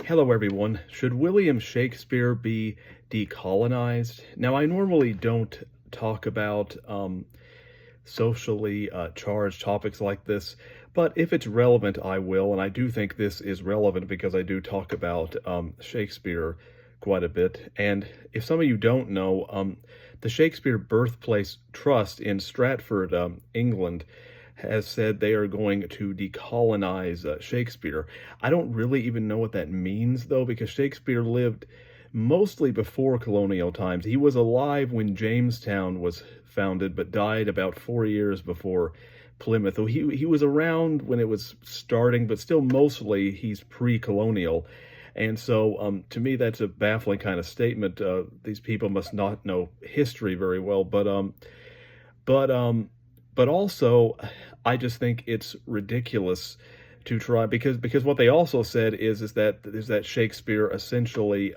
Hello, everyone. Should William Shakespeare be decolonized? Now, I normally don't talk about socially charged topics like this, but if it's relevant, I will. And I do think this is relevant because I do talk about Shakespeare quite a bit. And if some of you don't know, the Shakespeare Birthplace Trust in Stratford, England, has said they are going to decolonize Shakespeare. I don't really even know what that means, though, because Shakespeare lived mostly before colonial times. He was alive when Jamestown was founded, but died about 4 years before Plymouth. So he was around when it was starting, but still mostly he's pre-colonial. And so, to me, that's a baffling kind of statement. These people must not know history very well, but but also, I just think it's ridiculous to try because what they also said is that Shakespeare essentially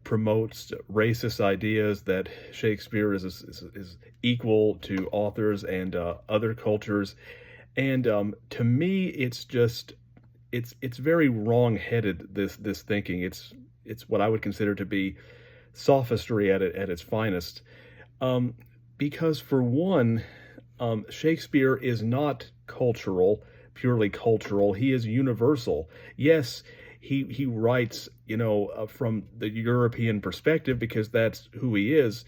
promotes racist ideas, that Shakespeare is equal to authors and other cultures, and to me, it's just it's very wrong-headed, this thinking. It's what I would consider to be sophistry at its finest. Um, because for one, Shakespeare is not purely cultural. He is universal. Yes, he writes, from the European perspective because that's who he is.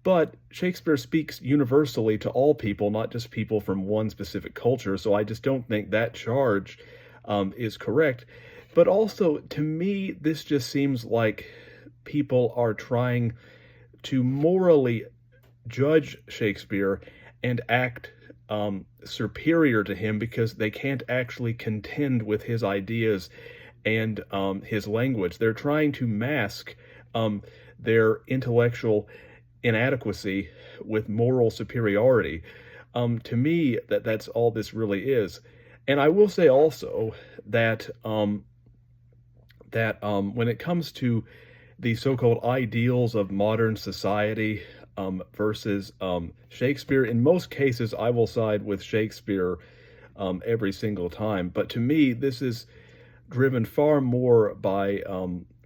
But Shakespeare speaks universally to all people, not just people from one specific culture. So I just don't think that charge is correct. But also, to me, this just seems like people are trying to morally judge Shakespeare and act superior to him because they can't actually contend with his ideas and his language. They're trying to mask their intellectual inadequacy with moral superiority. To me, that's all this really is. And I will say also that when it comes to the so-called ideals of modern society versus Shakespeare, in most cases, I will side with Shakespeare every single time. But to me, this is driven far more by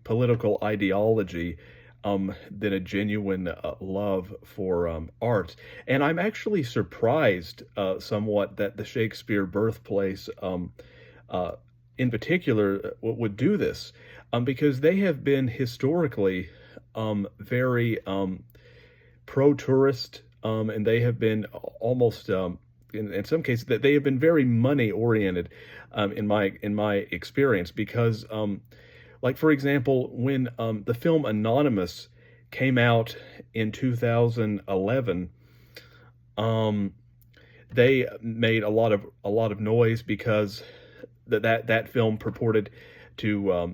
political ideology than a genuine love for art. And I'm actually surprised somewhat that the Shakespeare birthplace, uh, in particular, would do this, because they have been historically very pro-tourist, and they have been almost, in some cases, that they have been very money-oriented, in my experience, because like, for example, when the film Anonymous came out in 2011, um, they made a lot of noise because that film purported to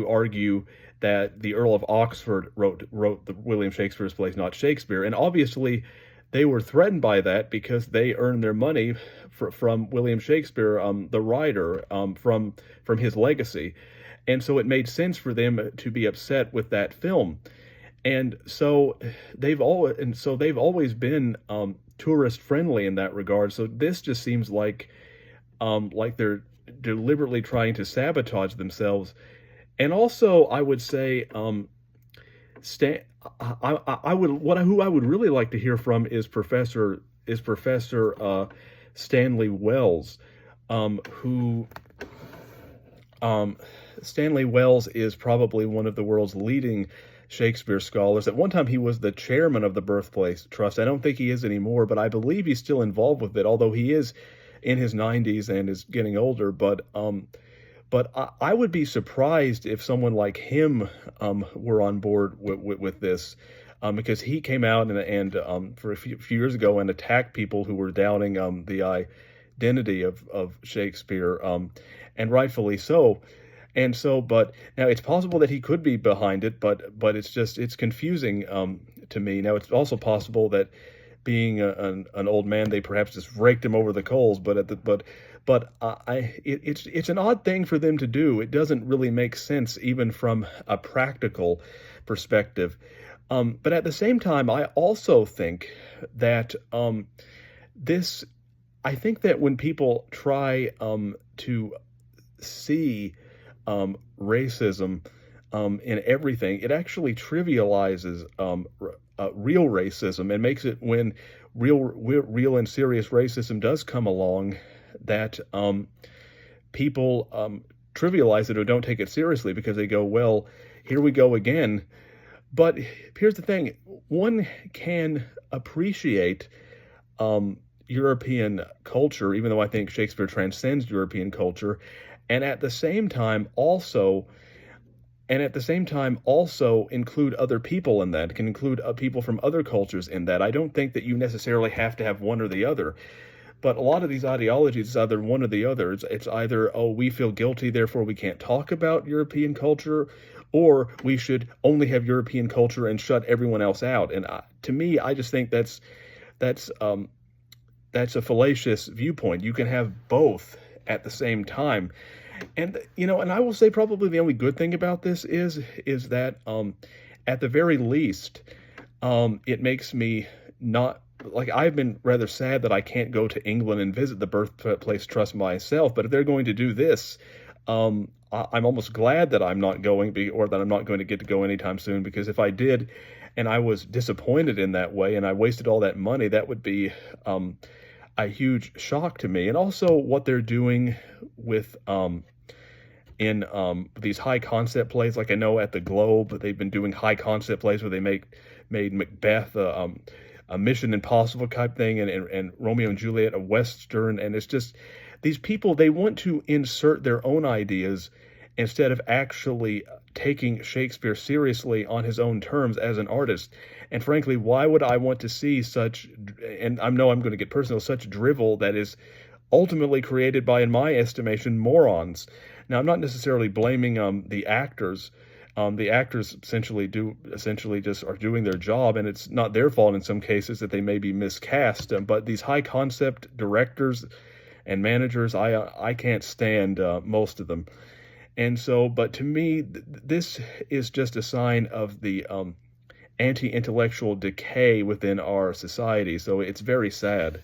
argue that the Earl of Oxford wrote the William Shakespeare's plays, not Shakespeare, and obviously they were threatened by that because they earned their money from William Shakespeare, the writer, from his legacy, and so it made sense for them to be upset with that film, and so they've always been tourist friendly in that regard. So this just seems like they're deliberately trying to sabotage themselves. And also, I would say, Stan, I would who I would really like to hear from is Professor Stanley Wells, who Stanley Wells is probably one of the world's leading Shakespeare scholars. At one time, he was the chairman of the Birthplace Trust. I don't think he is anymore, but I believe he's still involved with it, although he is in his 90s and is getting older. But I would be surprised if someone like him were on board with this, because he came out and for a few years ago and attacked people who were doubting the identity of Shakespeare, and rightfully so. And so, but now it's possible that he could be behind it, but it's confusing to me. Now it's also possible that, being an old man, they perhaps just raked him over the coals. It's an odd thing for them to do. It doesn't really make sense, even from a practical perspective. But at the same time, I also think that this. I think that when people try to see racism in everything. It actually trivializes real racism and makes it when real and serious racism does come along that people trivialize it or don't take it seriously because they go, well, here we go again. But here's the thing, one can appreciate European culture, even though I think Shakespeare transcends European culture, and at the same time also include other people in that, can include people from other cultures in that. I don't think that you necessarily have to have one or the other. But a lot of these ideologies is either one or the other. It's either, oh, we feel guilty, therefore we can't talk about European culture, or we should only have European culture and shut everyone else out. And to me, I just think that's a fallacious viewpoint. You can have both at the same time. And and I will say probably the only good thing about this is that at the very least, it makes me not like I've been rather sad that I can't go to England and visit the birthplace trust myself. But if they're going to do this, I'm almost glad that I'm not going, or that I'm not going to get to go anytime soon. Because if I did, and I was disappointed in that way, and I wasted all that money, that would be a huge shock to me. And also what they're doing with in these high concept plays, like I know at the Globe they've been doing high concept plays where they made Macbeth a Mission Impossible type thing, and Romeo and Juliet a Western. And it's just these people, they want to insert their own ideas instead of actually taking Shakespeare seriously on his own terms as an artist. And frankly, why would I want to see such, and I know I'm going to get personal, such drivel that is ultimately created by, in my estimation, morons. Now, I'm not necessarily blaming the actors. The actors essentially just are doing their job, and it's not their fault in some cases that they may be miscast. But these high concept directors and managers, I can't stand most of them. And so, but to me, this is just a sign of the anti-intellectual decay within our society. So it's very sad.